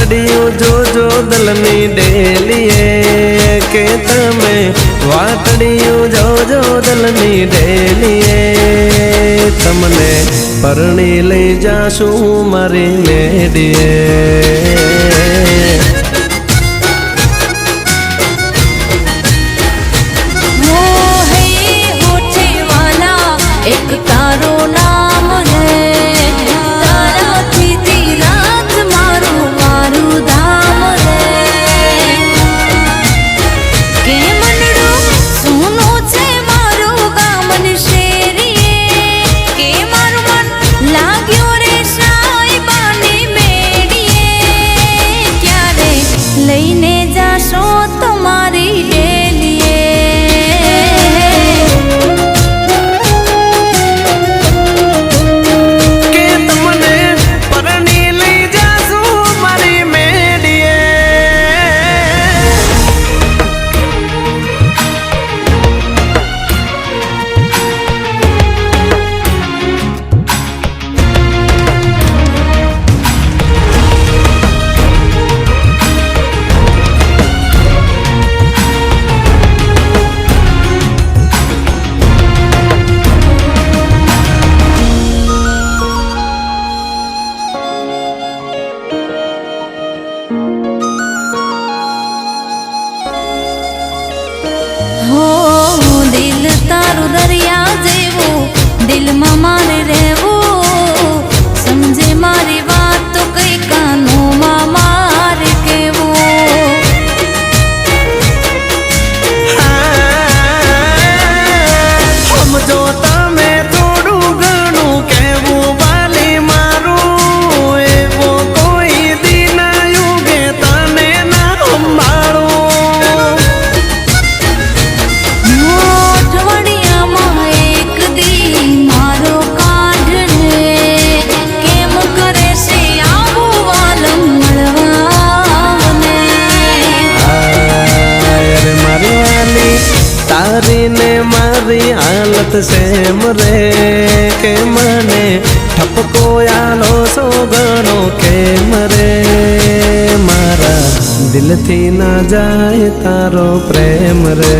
वाटड़ियों जो जो दलनी डेलिए के तमे वाटड़ियों जो जो दलनी डेलिए तमने परणी लई जाशू मारी मेडिए दरिया जेवो दिल में मारे रेवो समझे मारी बात तो कई कानों में मार के वो हम जो तमे थोड़ू घणू केवू वाली मारू एवो कोई दिन युगे तने ना संभाळू तारी ने मारी हालत से मरे के मने ठपको आलो सो गणो के मरे मारा दिल थी ना जाए तारो प्रेम रे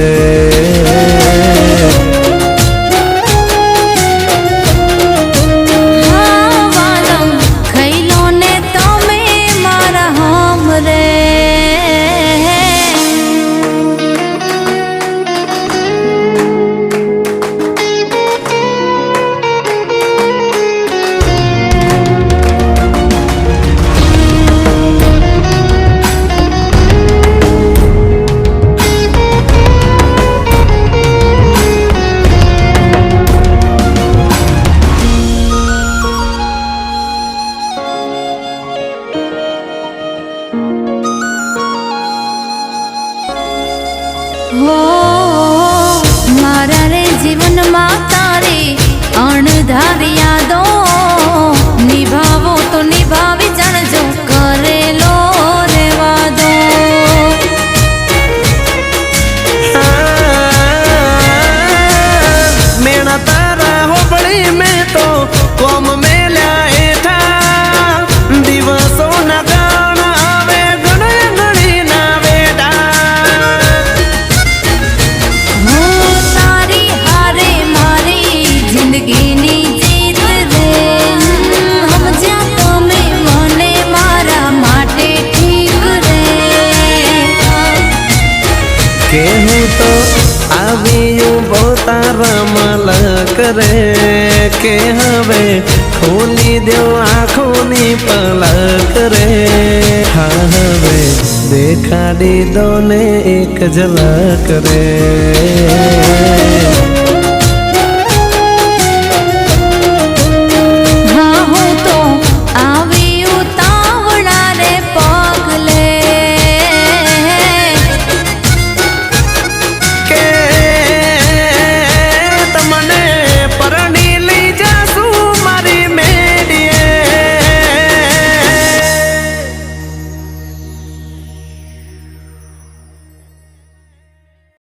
हो मारा रे जीवन में तारी अणधार यादों निभावो तो निभावी जाणजो करेलो रेवा दो मेरा तारा हो बड़ी में तो कौम में केहू तो आवियू बहुतारा मलक रे के हवे खोली दो आँखोनी पलक रे हाँ हवे देखाड़ी दो ने एक झलक रे।